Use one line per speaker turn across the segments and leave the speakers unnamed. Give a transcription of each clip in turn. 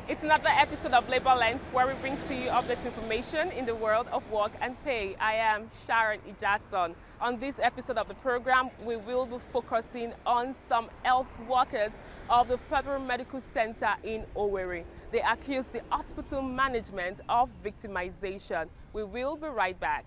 It's another episode of Labor Lens where we bring to you updated information in the world of work and pay. I am Sharon Ijason. On this episode of the program, we will be focusing on some health workers of the Federal Medical Center in Owerri. They accuse the hospital management of victimization. We will be right back.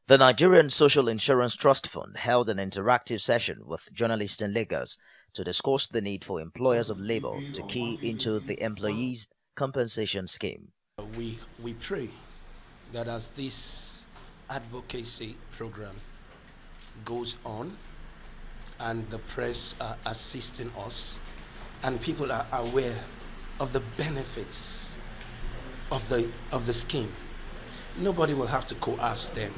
The Nigerian Social Insurance Trust Fund held an interactive session with journalists in Lagos to discuss the need for employers of labor to key into the employees' compensation scheme.
We pray that as this advocacy program goes on and the press are assisting us and people are aware of the benefits of the scheme, nobody will have to coerce them.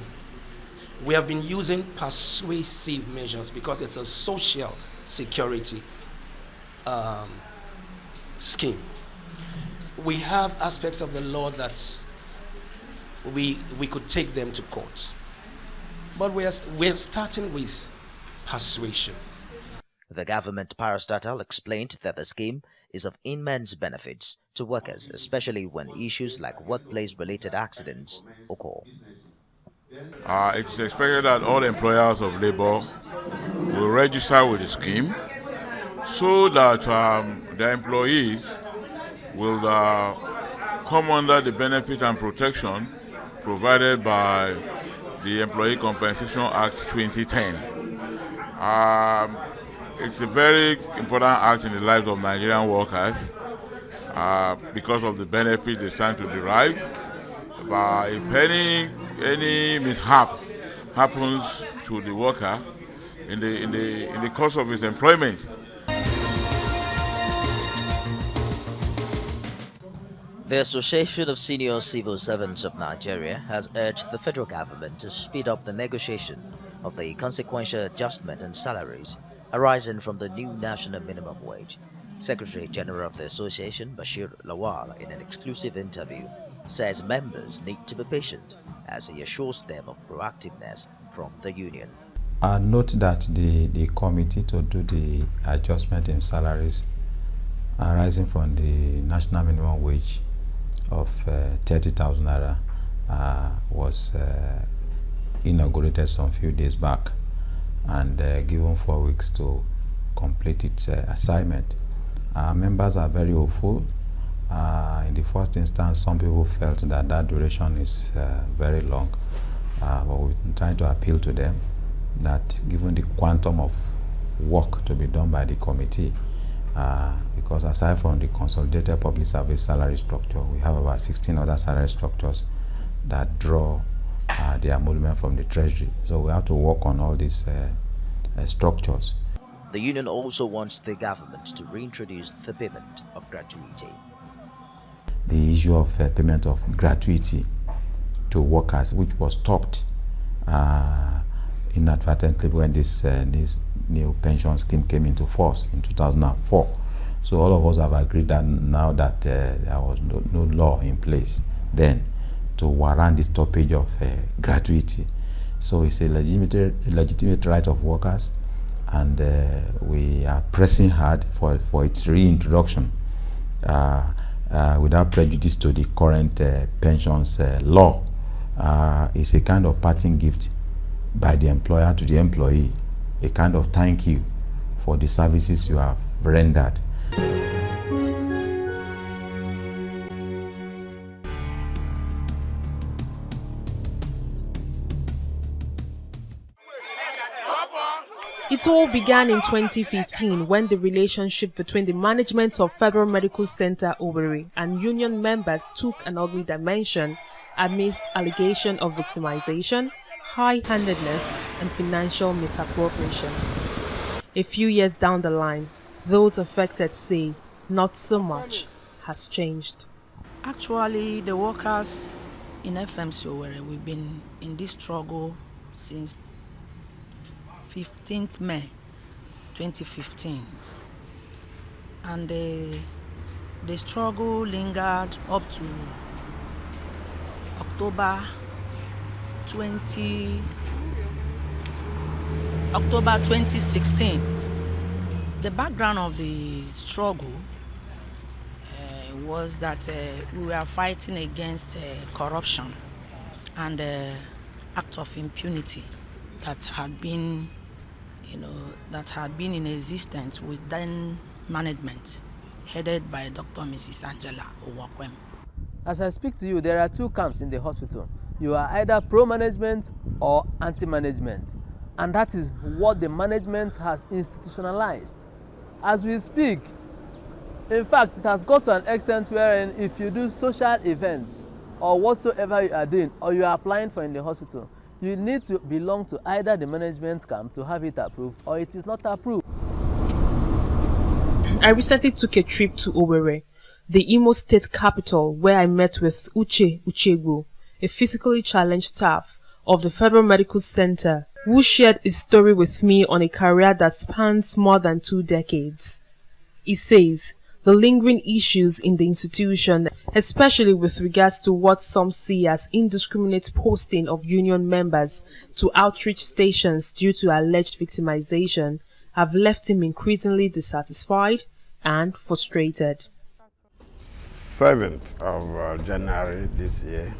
We have been using persuasive measures because it's a social security scheme. We have aspects of the law that we could take them to court, but we're starting with persuasion.
The government parastatal explained that the scheme is of immense benefits to workers, especially when issues like workplace-related accidents occur.
It is expected that all employers of labor will register with the scheme so that their employees will come under the benefit and protection provided by the Employee Compensation Act 2010. It's a very important act in the lives of Nigerian workers because of the benefit they stand to derive. But if any mishap happens to the worker in the course of his employment,
The Association of Senior Civil Servants of Nigeria has urged the federal government to speed up the negotiation of the consequential adjustment in salaries arising from the new national minimum wage. Secretary General of the association, Bashir Lawal, in an exclusive interview, says members need to be patient as he assures them of proactiveness from the union.
I note that the committee to do the adjustment in salaries arising from the national minimum wage of 30,000 naira was inaugurated some few days back and given 4 weeks to complete its assignment. Members are very hopeful. In the first instance, some people felt that duration is very long, but we're trying to appeal to them that given the quantum of work to be done by the committee, because aside from the consolidated public service salary structure, we have about 16 other salary structures that draw their emolument from the treasury. So we have to work on all these structures.
The union also wants the government to reintroduce the payment of gratuity.
The issue of payment of gratuity to workers, which was stopped inadvertently when this new pension scheme came into force in 2004. So all of us have agreed that now that there was no law in place then to warrant the stoppage of gratuity. So it's a legitimate right of workers, and we are pressing hard for its reintroduction without prejudice to the current pensions law. It's a kind of parting gift by the employer to the employee, a kind of thank you for the services you have rendered.
It all began in 2015 when the relationship between the management of Federal Medical Center Owerri and union members took an ugly dimension amidst allegations of victimization, high-handedness, and financial misappropriation. A few years down the line, those affected say not so much has changed.
Actually, the workers in FMC Owerri, we've been in this struggle since 15th May 2015, and the struggle lingered up to October 20 October 2016. The background of the struggle was that we were fighting against corruption and act of impunity that had been, in existence with then management, headed by Dr. Mrs. Angela Owakwem.
As I speak to you, there are two camps in the hospital. You are either pro-management or anti-management. And that is what the management has institutionalized. As we speak, in fact, it has got to an extent wherein if you do social events or whatsoever you are doing or you are applying for in the hospital, you need to belong to either the management camp to have it approved or it is not approved.
I recently took a trip to Owerri, the Imo State capital, where I met with Uche Uchegwu, a physically challenged staff of the Federal Medical Center, who shared his story with me on a career that spans more than 2 decades. He says the lingering issues in the institution, especially with regards to what some see as indiscriminate posting of union members to outreach stations due to alleged victimization, have left him increasingly dissatisfied and frustrated.
7th of January this year,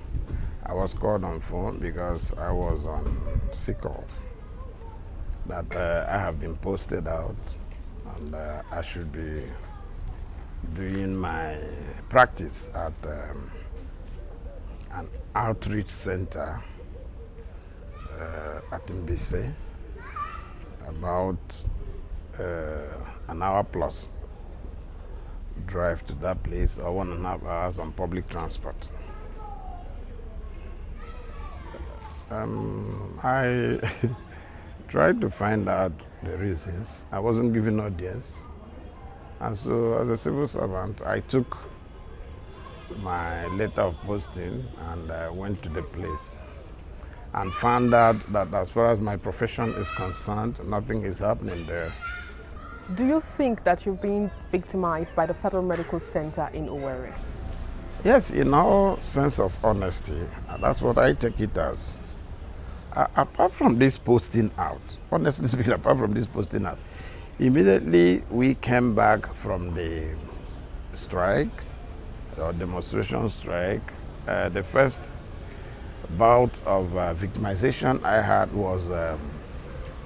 I was called on phone because I was on sick off, that I have been posted out and I should be doing my practice at an outreach center at Mbise, about an hour plus drive to that place, or 1.5 hours on public transport. I tried to find out the reasons. I wasn't given audience. And so as a civil servant, I took my letter of posting and went to the place and found out that as far as my profession is concerned, nothing is happening there.
Do you think that you're being victimized by the Federal Medical Center in Owerri?
Yes, in all sense of honesty, that's what I take it as. Apart from this posting out, honestly speaking, apart from this posting out, immediately we came back from the strike, or demonstration strike. The first bout of victimization I had was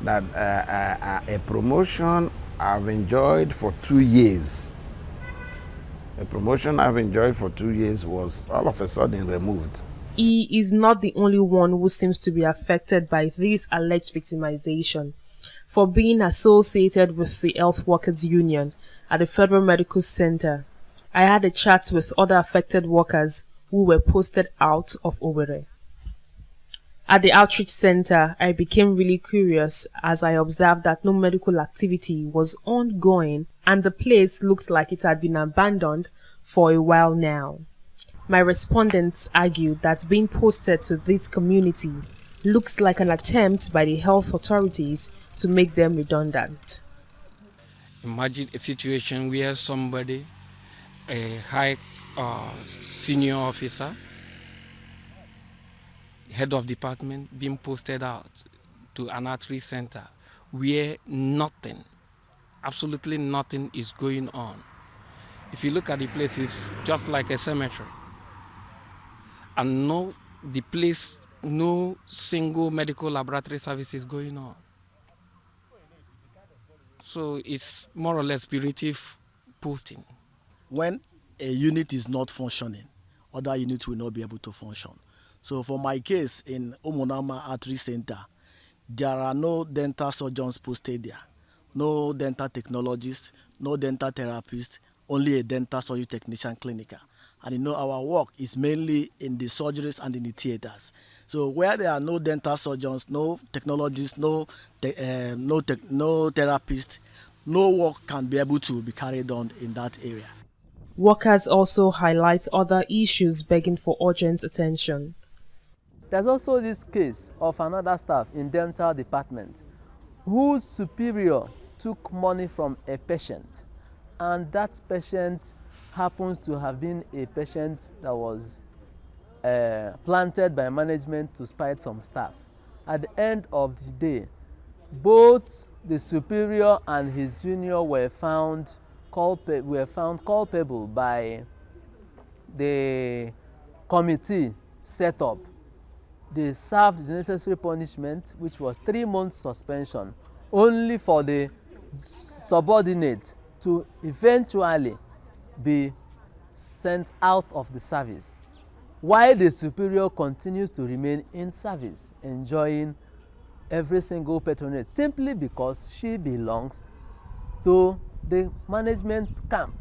that a promotion I've enjoyed for 2 years. A promotion I've enjoyed for 2 years was all of a sudden removed.
He is not the only one who seems to be affected by this alleged victimization. For being associated with the Health Workers Union at the Federal Medical Center, I had a chat with other affected workers who were posted out of Owerri. At the outreach center, I became really curious as I observed that no medical activity was ongoing and the place looked like it had been abandoned for a while now. My respondents argued that being posted to this community looks like an attempt by the health authorities to make them redundant.
Imagine a situation where somebody, a high senior officer, head of department, being posted out to an outreach center where nothing, absolutely nothing is going on. If you look at the place, it's just like a cemetery. And no single medical laboratory service is going on. So it's more or less punitive posting.
When a unit is not functioning, other units will not be able to function. So for my case in Omonama Outreach Center, there are no dental surgeons posted there, no dental technologists, no dental therapists, only a dental surgery technician clinical. And our work is mainly in the surgeries and in the theaters. So where there are no dental surgeons, no technologists, no therapists, no work can be able to be carried on in that area.
Workers also highlight other issues begging for urgent attention.
There's also this case of another staff in dental department whose superior took money from a patient, and that patient happens to have been a patient that was planted by management to spite some staff. At the end of the day, both the superior and his junior were found culpable by the committee set up. They served the necessary punishment, which was 3 months suspension, only for the subordinate to eventually be sent out of the service, while the superior continues to remain in service, enjoying every single patronage simply because she belongs to the management camp.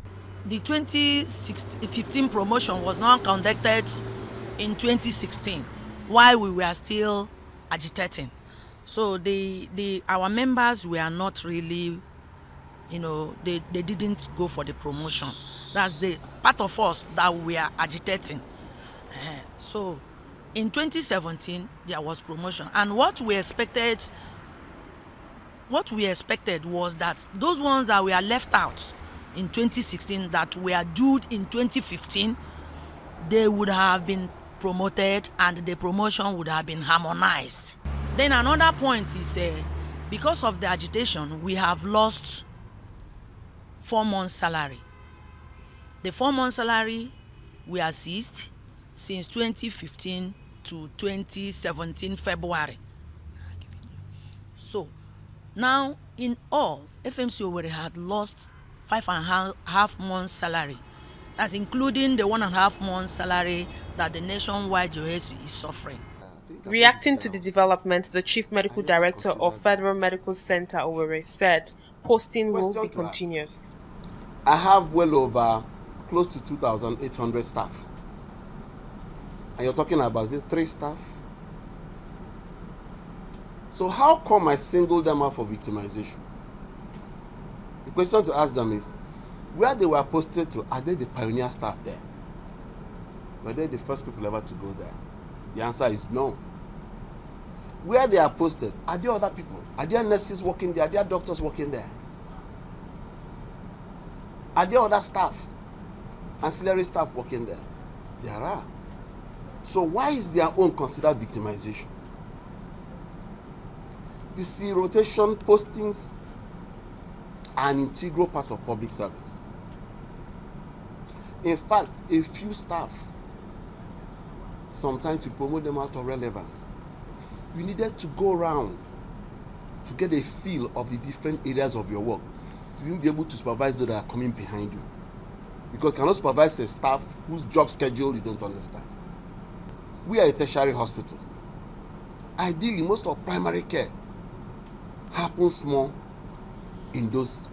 The 2015 promotion was not conducted in 2016 while we were still agitating. So our members were not really, they didn't go for the promotion. That's the part of us that we are agitating. So in 2017 there was promotion, and what we expected was that those ones that were left out in 2016 that were due in 2015, they would have been promoted and the promotion would have been harmonized. Then another point is because of the agitation, we have lost 4 months salary. The 4 months salary we are seized since 2015 to 2017 February. So now in all, FMC Owerri had lost 5.5 months salary. That's including the 1.5 months salary that the nationwide JOSU is suffering.
Reacting to the developments, the Chief Medical Director of Federal Medical Center Owerri said posting will be continuous.
I have well over close to 2,800 staff. And you're talking about, is it 3 staff? So how come I singled them out for victimization? The question to ask them is, where they were posted to, are they the pioneer staff there? Were they the first people ever to go there? The answer is no. Where they are posted, are there other people? Are there nurses working there? Are there doctors working there? Are there other staff, ancillary staff working there? There are. So why is their own considered victimization? You see, rotation postings are an integral part of public service. In fact, a few staff, sometimes you promote them out of relevance. You needed to go around to get a feel of the different areas of your work. You will be able to supervise those that are coming behind you. Because you cannot supervise a staff whose job schedule you don't understand. We are a tertiary hospital. Ideally, most of primary care happens more in those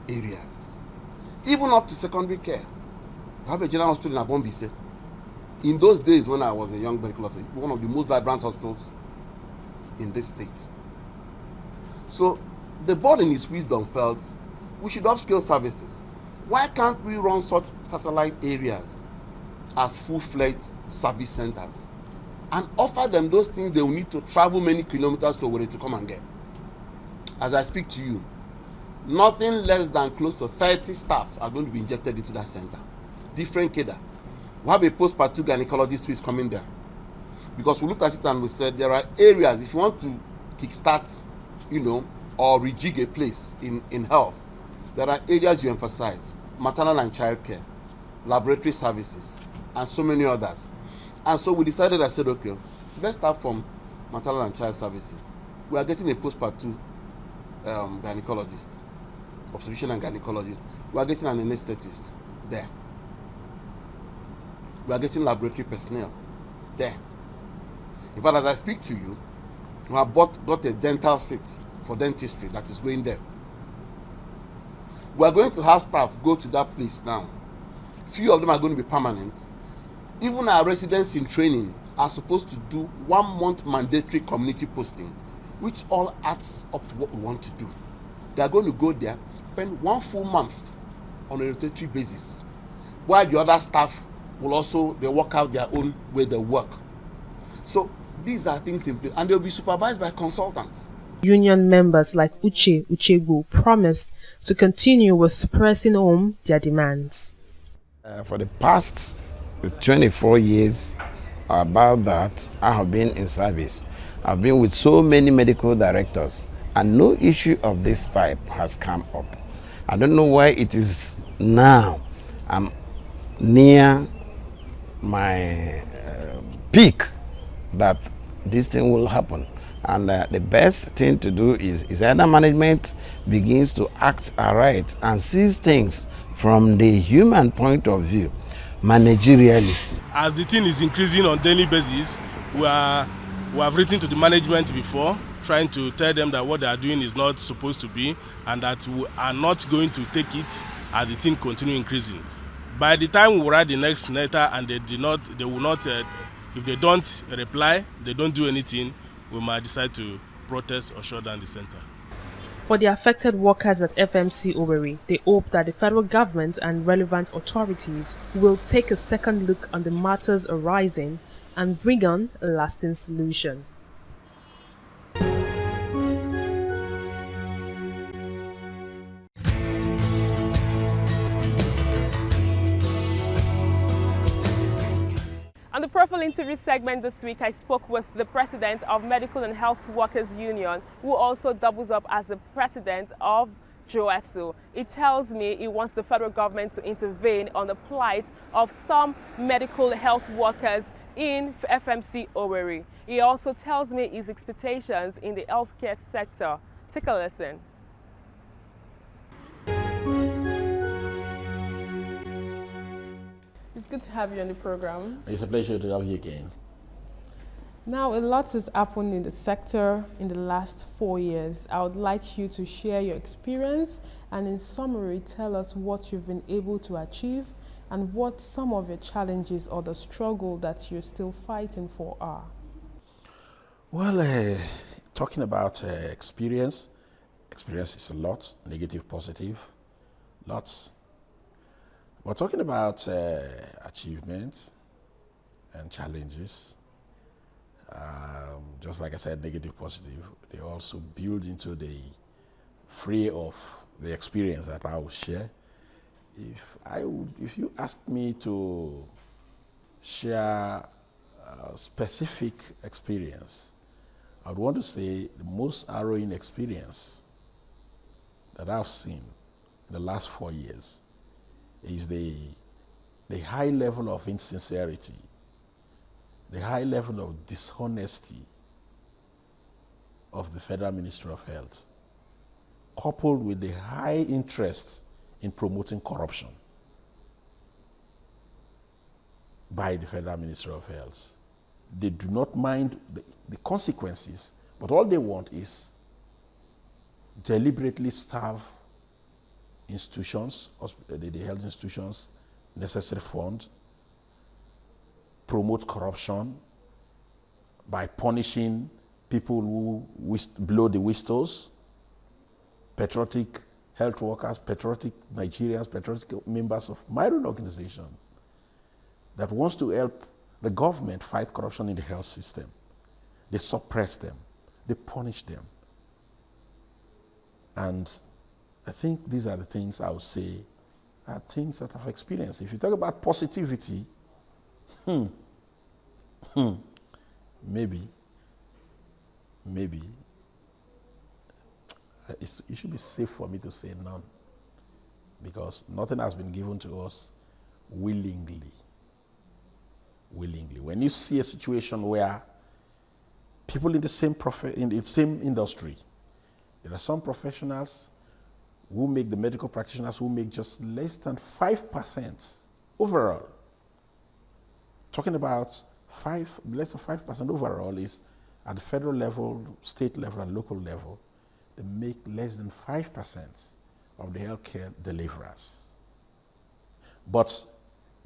areas. Even up to secondary care. We have a general hospital in Abombise. In those days when I was a young medical officer, one of the most vibrant hospitals in this state. So the board in its wisdom felt we should upscale services. Why can't we run such satellite areas as full-fledged service centers and offer them those things they will need to travel many kilometers to Owerri to come and get? As I speak to you, nothing less than close to 30 staff are going to be injected into that center. Different cadre. We have a postpart 2 gynecologist who is coming there. Because we looked at it and we said there are areas, if you want to kickstart, or rejig a place in health, there are areas you emphasize. Maternal and child care, laboratory services, and so many others. And so we decided, I said, okay, let's start from maternal and child services. We are getting a postpart 2 gynecologist, obstetrician and gynecologist. We are getting an anesthetist there. We are getting laboratory personnel there. In fact, as I speak to you, we have got a dental seat for dentistry that is going there. We are going to have staff go to that place now. Few of them are going to be permanent. Even our residents in training are supposed to do 1 month mandatory community posting, which all adds up to what we want to do. They are going to go there, spend 1 full month on a rotatory basis, while the other staff will also, they work out their own way they work. So these are things in place, and they'll be supervised by consultants.
Union members like Uche Uchegbu promised to continue with pressing home their demands.
For the past 24 years, about that, I have been in service. I've been with so many medical directors and no issue of this type has come up. I don't know why it is now I'm near my peak that this thing will happen. And the best thing to do is either management begins to act aright and sees things from the human point of view, managerially.
As the thing is increasing on daily basis, we have written to the management before, trying to tell them that what they are doing is not supposed to be, and that we are not going to take it as the thing continue increasing. By the time we write the next letter and they will not, if they don't reply, they don't do anything, we might decide to protest or shut down the center.
For the affected workers at FMC Owerri, they hope that the federal government and relevant authorities will take a second look on the matters arising and bring on a lasting solution. On the Profile interview segment this week, I spoke with the president of Medical and Health Workers Union, who also doubles up as the president of JOESU. He tells me he wants the federal government to intervene on the plight of some medical health workers in FMC Owerri. He also tells me his expectations in the healthcare sector. Take a listen.
It's good to have you on the program.
It's a pleasure to have you again.
Now, a lot has happened in the sector in the last 4 years. I would like you to share your experience and in summary tell us what you've been able to achieve and what some of your challenges or the struggle that you're still fighting for are.
Well, talking about experience is a lot, negative, positive, lots. But talking about achievements and challenges, just like I said, negative, positive, they also build into the fray of the experience that I will share. If you ask me to share a specific experience, I would want to say the most harrowing experience that I've seen in the last 4 years is the high level of insincerity, the high level of dishonesty of the Federal Ministry of Health, coupled with the high interest in promoting corruption by the Federal Ministry of Health. They do not mind the consequences, but all they want is deliberately starve institutions, the health institutions, necessary fund, promote corruption by punishing people who blow the whistles, patriotic health workers, patriotic Nigerians, patriotic members of my own organization that wants to help the government fight corruption in the health system. They suppress them, they punish them. And I think these are the things I would say are things that I've experienced. If you talk about positivity, maybe, it should be safe for me to say none, because nothing has been given to us willingly. When you see a situation where people in the same industry, there are some professionals who make the medical practitioners who make just less than 5% overall. Talking about less than 5% overall is at the federal level, state level, and local level. They make less than 5% of the healthcare deliverers. But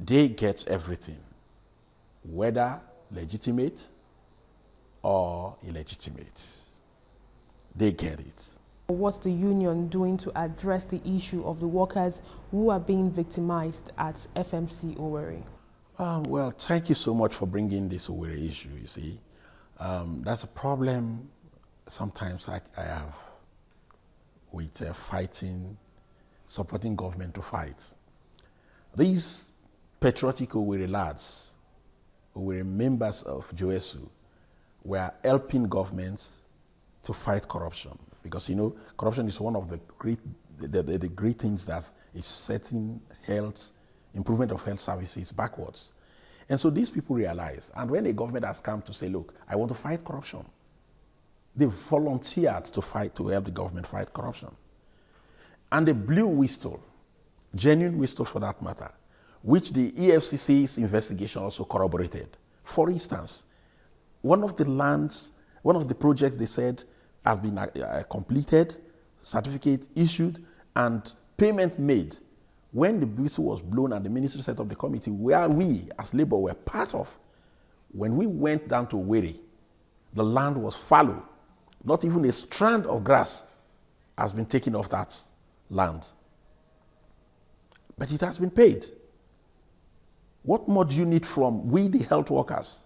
they get everything, whether legitimate or illegitimate. They get it.
What's the union doing to address the issue of the workers who are being victimized at FMC Owerri?
Well, thank you so much for bringing this Owerri issue, you see. That's a problem sometimes I have with supporting government to fight. These patriotic Owerri lads, Owerri members of JOESU, were helping governments to fight corruption. because, you know, corruption is one of the great things that is setting health, improvement of health services backwards. And so these people realized, and when a government has come to say, look, I want to fight corruption, they volunteered to help the government fight corruption. And they blew whistle, genuine whistle for that matter, which the EFCC's investigation also corroborated. For instance, one of the projects they said has been completed, certificate issued, and payment made. When the whistle was blown and the ministry set up the committee, where we as Labour were part of, when we went down to Owerri, the land was fallow. Not even a strand of grass has been taken off that land. But it has been paid. What more do you need from we, the health workers,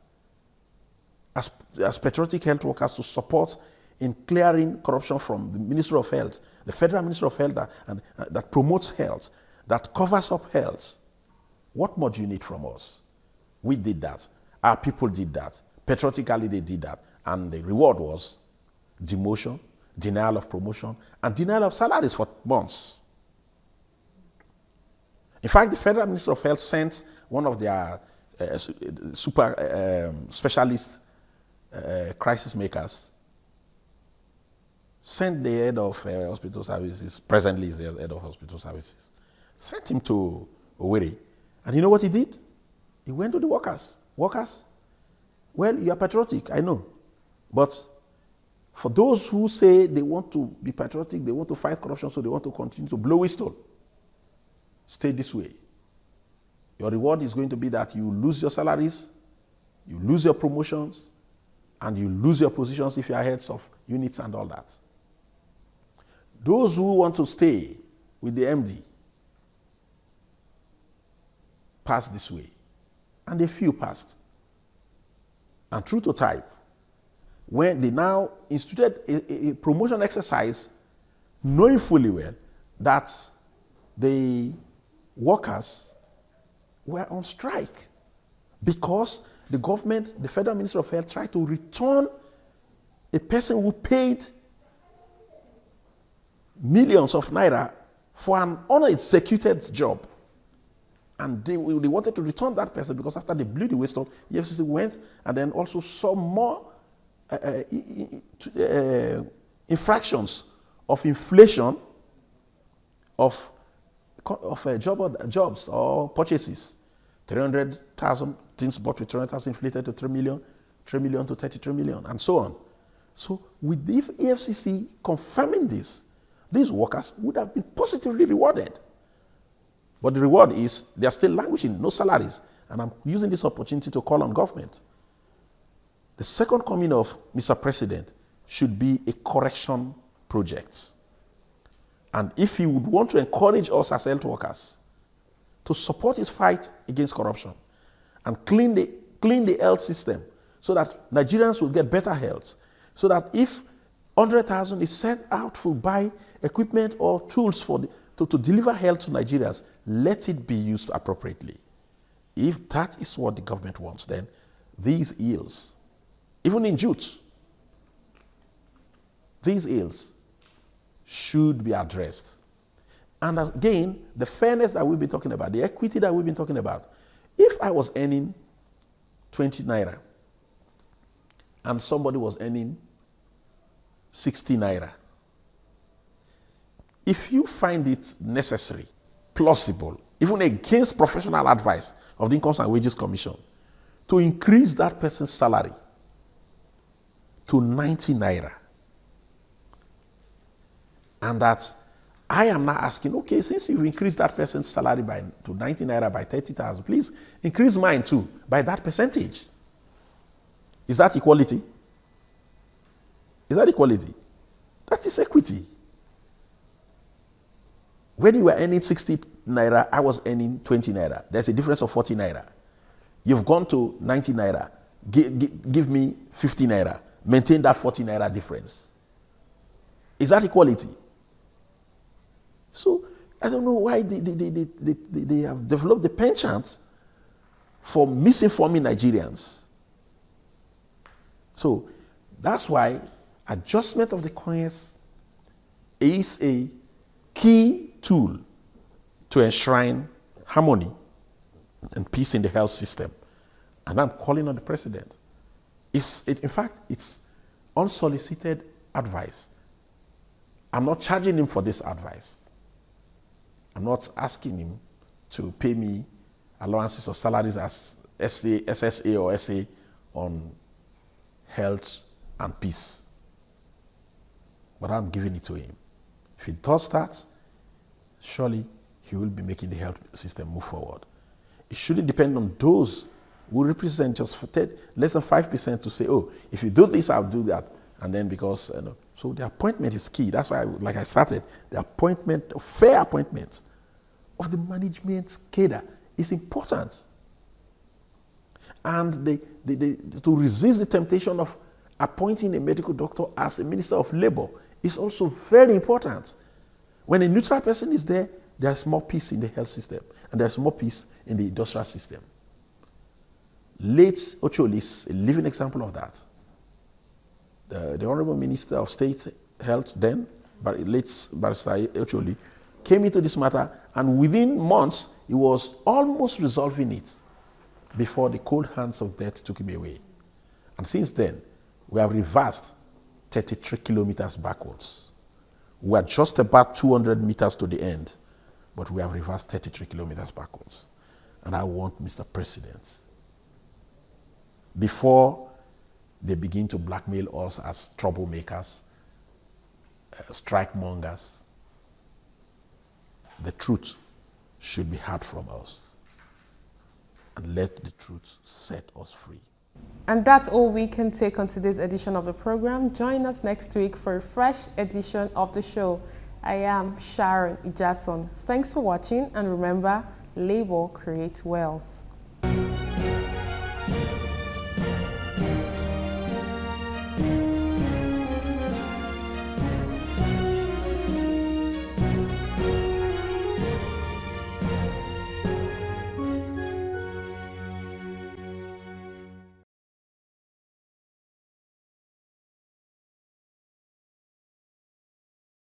as patriotic health workers, to support in clearing corruption from the Ministry of Health, the Federal Ministry of Health that promotes health, that covers up health? What more do you need from us? We did that. Our people did that. Patriotically, they did that. And the reward was demotion, denial of promotion, and denial of salaries for months. In fact, the Federal Ministry of Health sent one of their specialist crisis makers, sent the head of hospital services, presently is the head of hospital services, sent him to Owerri. And you know what he did? He went to the workers. Workers, well, you are patriotic, I know. But for those who say they want to be patriotic, they want to fight corruption, so they want to continue to blow whistle, stay this way. Your reward is going to be that you lose your salaries, you lose your promotions, and you lose your positions if you are heads of units and all that. Those who want to stay with the MD passed this way, and a few passed. And true to type, when they now instituted a promotion exercise, knowing fully well that the workers were on strike because the government, the Federal Ministry of Health, tried to return a person who paid millions of naira for an unexecuted job. And they wanted to return that person because after they blew the whistle, EFCC went and then also saw more infractions of inflation of jobs or purchases. 300,000 things bought with 300,000 inflated to 3 million to 33 million, and so on. So with the EFCC confirming this, these workers would have been positively rewarded. But the reward is they are still languishing, no salaries. And I'm using this opportunity to call on government. The second coming of Mr. President should be a correction project. And if he would want to encourage us as health workers to support his fight against corruption and clean the health system so that Nigerians will get better health, so that if 100,000 is sent out to buy equipment or tools to deliver health to Nigerians, let it be used appropriately. If that is what the government wants, then these ills, even in jute, these ills should be addressed. And again, the fairness that we've been talking about, the equity that we've been talking about. If I was earning 20 naira and somebody was earning 60 naira, if you find it necessary, plausible, even against professional advice of the Incomes and Wages Commission, to increase that person's salary to 90 naira, and that I am now asking, okay, since you've increased that person's salary to 90 naira by 30,000, please increase mine too by that percentage. Is that equality? Is that equality? That is equity. When you were earning 60 naira, I was earning 20 naira. There's a difference of 40 naira. You've gone to 90 naira. Give me 50 naira. Maintain that 40 naira difference. Is that equality? So I don't know why they have developed the penchant for misinforming Nigerians. So that's why adjustment of the coins is a key tool to enshrine harmony and peace in the health system. And I'm calling on the president. In fact, it's unsolicited advice. I'm not charging him for this advice. I'm not asking him to pay me allowances or salaries as SSA or SA on health and peace. But I'm giving it to him. If he does that, surely he will be making the health system move forward. It shouldn't depend on those who represent just for less than 5% to say, oh, if you do this, I'll do that. And then because, so the appointment is key. That's why, like I started, the appointment, fair appointment of the management cadre is important. And to resist the temptation of appointing a medical doctor as a minister of labor is also very important. When a neutral person is there, there's more peace in the health system, and there's more peace in the industrial system. Late Ocholi is a living example of that. The Honorable Minister of State Health then, but late Barrister Ocholi, came into this matter, and within months, he was almost resolving it before the cold hands of death took him away. And since then, we have reversed 33 kilometers backwards. We are just about 200 meters to the end, but we have reversed 33 kilometers backwards. And I want, Mr. President, before they begin to blackmail us as troublemakers, strike mongers, the truth should be heard from us. And let the truth set us free.
And that's all we can take on today's edition of the program. Join us next week for a fresh edition of the show. I am Sharon Ijason. Thanks for watching, and remember, labor creates wealth.